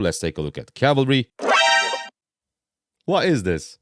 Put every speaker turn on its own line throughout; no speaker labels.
Let's take a look at cavalry. What is this?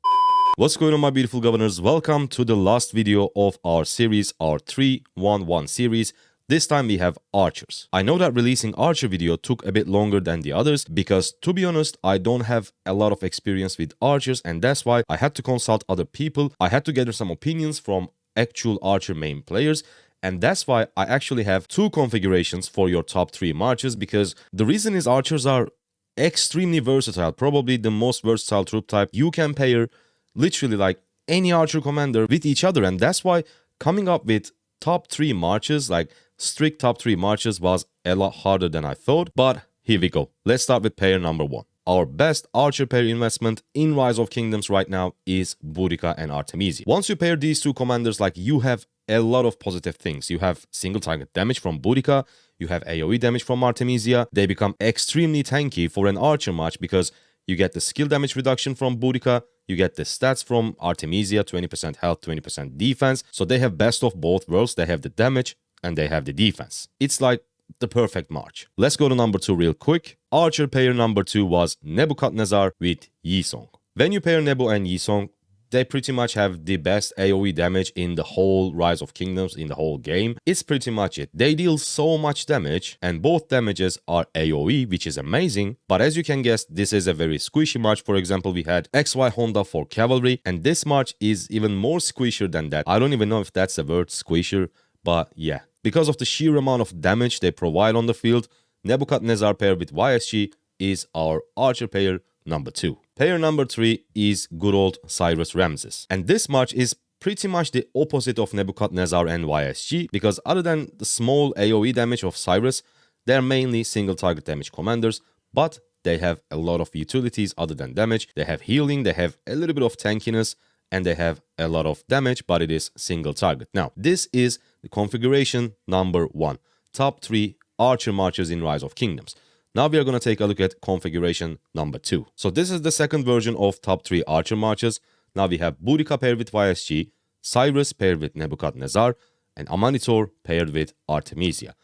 What's going on, my beautiful governors? Welcome to the last video of our series, our 3-1-1 series. This time we have archers. I know that releasing archer video took a bit longer than the others because, to be honest, I don't have a lot of experience with archers, and that's why I had to consult other people. I had to gather some opinions from actual archer main players, and that's why I actually have two configurations for your top 3 marches, because the reason is archers are extremely versatile, probably the most versatile troop type. You can pair literally like any archer commander with each other, and that's why coming up with top 3 marches, like strict top 3 marches, was a lot harder than I thought. But here we go. Let's start with pair number 1. Our best archer pair investment in Rise of Kingdoms right now is Boudica and Artemisia. Once you pair these two commanders, like, you have a lot of positive things. You have single target damage from Boudica, you have AoE damage from Artemisia. They become extremely tanky for an archer match because you get the skill damage reduction from Boudica, you get the stats from Artemisia, 20% health, 20% defense. So they have best of both worlds. They have the damage and they have the defense. It's like the perfect march. Let's go to number 2 real quick. Archer pair number 2 was Nebuchadnezzar with Yi Song. When you pair Nebu and Yi Song, they pretty much have the best AoE damage in the whole Rise of Kingdoms, in the whole game. It's pretty much it. They deal so much damage, and both damages are AoE, which is amazing. But as you can guess, this is a very squishy march. For example, we had XY Honda for cavalry, and this march is even more squishier than that. I don't even know if that's a word, squishier, but yeah. Because of the sheer amount of damage they provide on the field, Nebuchadnezzar pair with YSG is our archer pair number 2. Pair number 3 is good old Cyrus Ramses. And this march is pretty much the opposite of Nebuchadnezzar and YSG, because other than the small AoE damage of Cyrus, they're mainly single target damage commanders, but they have a lot of utilities other than damage. They have healing, they have a little bit of tankiness, and they have a lot of damage, but it is single target. Now, this is the configuration number 1. Top 3 archer marches in Rise of Kingdoms. Now we are going to take a look at configuration number 2. So this is the second version of top 3 archer marches. Now we have Boudica paired with YSG, Cyrus paired with Nebuchadnezzar, and Amanitor paired with Artemisia.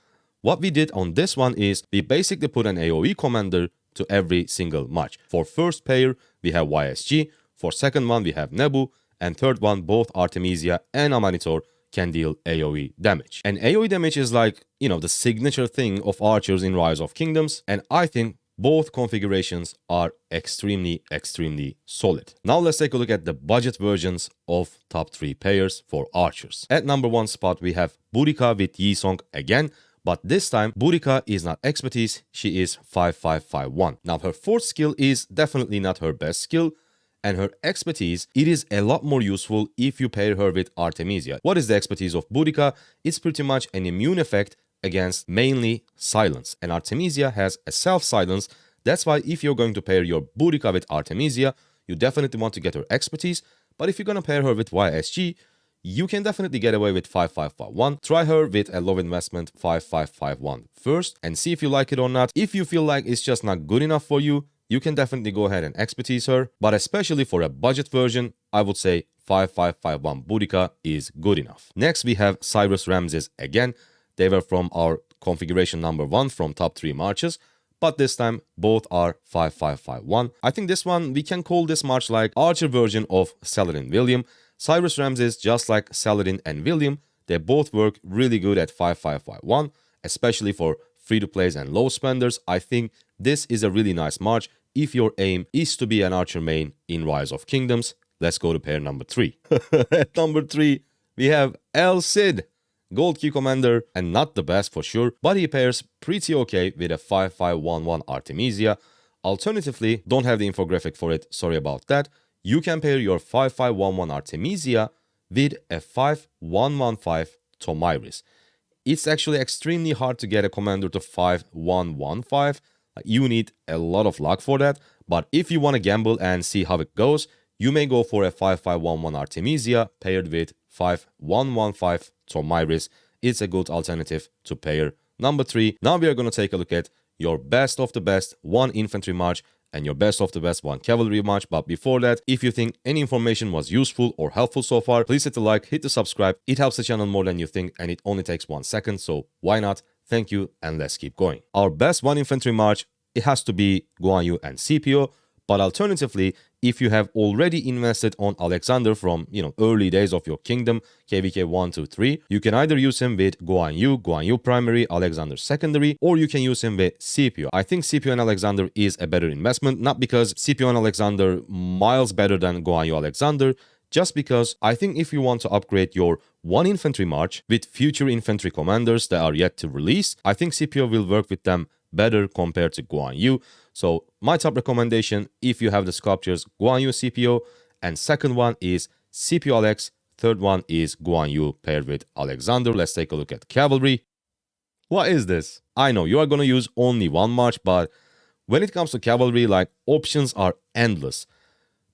What we did on this one is we basically put an AoE commander to every single march. For first pair, we have YSG. For second one, we have Nebu. And third one, both Artemisia and Amanitor can deal AoE damage. And AoE damage is like, the signature thing of archers in Rise of Kingdoms. And I think both configurations are extremely solid. Now let's take a look at the budget versions of top 3 pairs for archers. At number 1 spot, we have Boudica with Yi Song again. But this time, Boudica is not expertise, she is 5551. Now her fourth skill is definitely not her best skill, and her expertise, it is a lot more useful if you pair her with Artemisia. What is the expertise of Boudica? It's pretty much an immune effect against mainly silence, and Artemisia has a self-silence. That's why if you're going to pair your Boudica with Artemisia, you definitely want to get her expertise, but if you're going to pair her with YSG, you can definitely get away with 5551. Try her with a low investment 5551 first and see if you like it or not. If you feel like it's just not good enough for you, you can definitely go ahead and expertise her. But especially for a budget version, I would say 5551 Boudica is good enough. Next, we have Cyrus Ramses again. They were from our configuration number 1 from top 3 marches. But this time, both are 5551. I think this one, we can call this march like archer version of Saladin William. Cyrus Ramses, just like Saladin and William, they both work really good at 5551, especially for free-to-plays and low spenders. I think this is a really nice march if your aim is to be an archer main in Rise of Kingdoms. Let's go to pair number 3. At number 3, we have El Cid, gold key commander, and not the best for sure, but he pairs pretty okay with a 5511 Artemisia. Alternatively, don't have the infographic for it, sorry about that. You can pair your 5511 Artemisia with a 5115 Tomyris. It's actually extremely hard to get a commander to 5115. You need a lot of luck for that. But if you want to gamble and see how it goes, you may go for a 5511 Artemisia paired with 5115 Tomyris. It's a good alternative to pair number 3. Now we are going to take a look at your best of the best 1 infantry march and your best of the best 1 cavalry march. But before that, if you think any information was useful or helpful so far, please hit the like, hit the subscribe. It helps the channel more than you think, and it only takes 1 second, so why not? Thank you, and let's keep going. Our best 1 infantry march it has to be Guan Yu and Scipio. But alternatively, if you have already invested on Alexander from, early days of your kingdom, KVK 1, 2, 3, you can either use him with Guan Yu primary, Alexander secondary, or you can use him with Scipio. I think Scipio and Alexander is a better investment, not because Scipio and Alexander miles better than Guan Yu Alexander, just because I think if you want to upgrade your one infantry march with future infantry commanders that are yet to release, I think Scipio will work with them better compared to Guan Yu. So my top recommendation, if you have the sculptures, Guan Yu Scipio, and second one is Scipio Alex, third one is Guan Yu paired with Alexander. Let's take a look at cavalry. What is this? I know you are going to use only one march, but when it comes to cavalry, options are endless.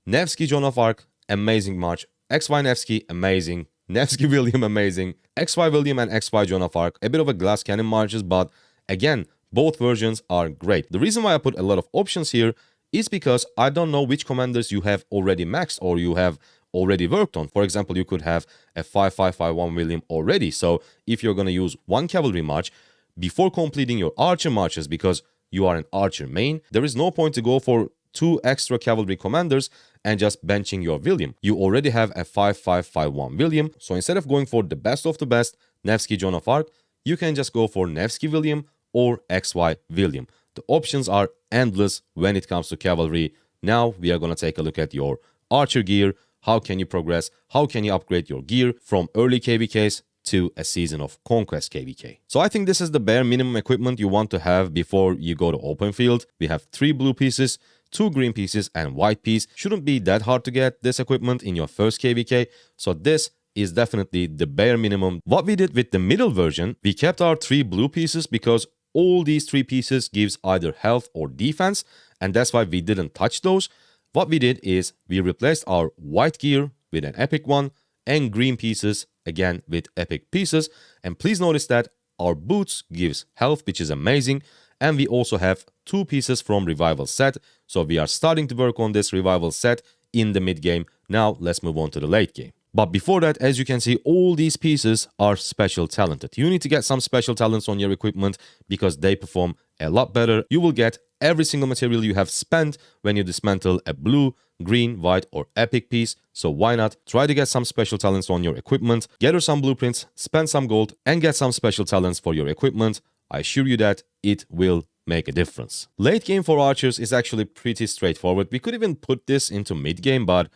Nevsky Joan of Arc, amazing march. XY Nevsky, amazing. Nevsky William, amazing. XY William and XY Joan of Arc, a bit of a glass cannon marches, but again, both versions are great. The reason why I put a lot of options here is because I don't know which commanders you have already maxed or you have already worked on. For example, you could have a 5-5-5-1 William already. So if you're going to use one cavalry march before completing your archer marches because you are an archer main, there is no point to go for 2 extra cavalry commanders and just benching your William. You already have a 5-5-5-1 William. So instead of going for the best of the best, Nevsky Joan of Arc, you can just go for Nevsky William or XY William. The options are endless when it comes to cavalry. Now we are going to take a look at your archer gear. How can you progress? How can you upgrade your gear from early KVKs to a season of conquest KVK? So I think this is the bare minimum equipment you want to have before you go to open field. We have 3 blue pieces, 2 green pieces and white piece. Shouldn't be that hard to get this equipment in your first KVK. So this is definitely the bare minimum. What we did with the middle version, we kept our 3 blue pieces because all these 3 pieces gives either health or defense, and that's why we didn't touch those. What we did is we replaced our white gear with an epic one and green pieces again with epic pieces. And please notice that our boots gives health, which is amazing, and we also have 2 pieces from revival set. So we are starting to work on this revival set in the mid game. Now let's move on to the late game. But before that, as you can see, all these pieces are special talented. You need to get some special talents on your equipment because they perform a lot better. You will get every single material you have spent when you dismantle a blue, green, white or epic piece. So why not try to get some special talents on your equipment, gather some blueprints, spend some gold and get some special talents for your equipment. I assure you that it will make a difference. Late game for archers is actually pretty straightforward. We could even put this into mid game, but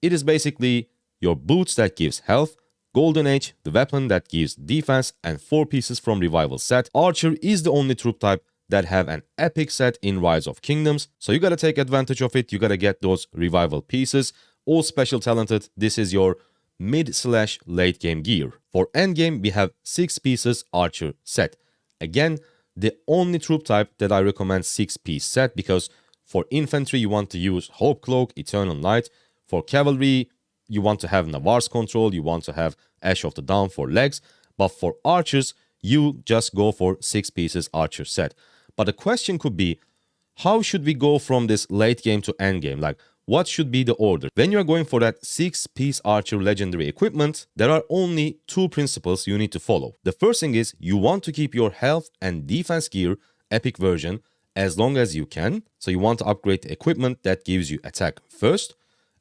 it is basically your boots that gives health, Golden Age, the weapon that gives defense, and 4 pieces from revival set. Archer is the only troop type that have an epic set in Rise of Kingdoms, so you gotta take advantage of it. You gotta get those revival pieces, all special talented. This is your mid/late game gear. For end game, we have 6 pieces archer set. Again, the only troop type that I recommend 6-piece set, because for infantry you want to use Hope Cloak, Eternal Light. For cavalry, you want to have Navarre's Control, you want to have Ash of the Dawn for legs, but for archers, you just go for 6 pieces archer set. But the question could be, how should we go from this late game to end game? What should be the order? When you're going for that 6-piece archer legendary equipment, there are only 2 principles you need to follow. The first thing is you want to keep your health and defense gear epic version as long as you can. So you want to upgrade the equipment that gives you attack first.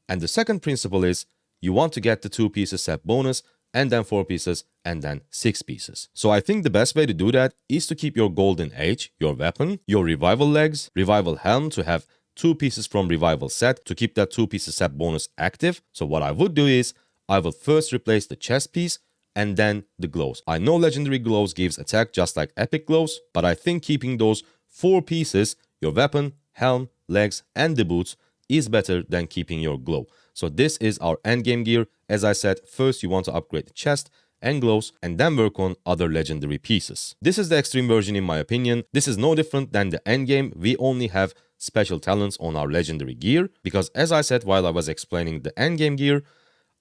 And the second principle is you want to get the 2 pieces set bonus and then 4 pieces and then 6 pieces. So I think the best way to do that is to keep your Golden Age, your weapon, your revival legs, revival helm to have 2 pieces from revival set to keep that 2 pieces set bonus active. So what I would do is I will first replace the chest piece and then the gloves. I know legendary gloves gives attack just like epic gloves, but I think keeping those 4 pieces, your weapon, helm, legs and the boots, is better than keeping your glow. So this is our endgame gear. As I said, first you want to upgrade the chest and gloves and then work on other legendary pieces. This is the extreme version in my opinion. This is no different than the endgame. We only have special talents on our legendary gear because, as I said while I was explaining the endgame gear,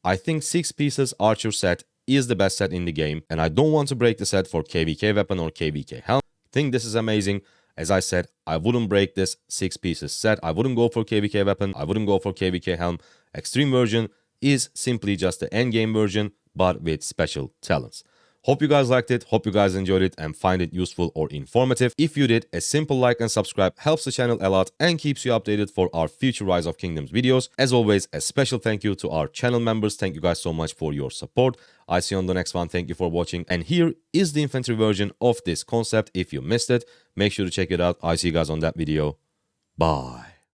I think 6 pieces archer set is the best set in the game, and I don't want to break the set for KVK weapon or KVK helm. I think this is amazing. As I said, I wouldn't break this 6 pieces set. I wouldn't go for KVK weapon. I wouldn't go for KVK helm. Extreme version is simply just the endgame version, but with special talents. Hope you guys liked it, hope you guys enjoyed it and find it useful or informative. If you did, a simple like and subscribe helps the channel a lot and keeps you updated for our future Rise of Kingdoms videos. As always, a special thank you to our channel members. Thank you guys so much for your support. I see you on the next one. Thank you for watching. And here is the infantry version of this concept. If you missed it, make sure to check it out. I see you guys on that video. Bye.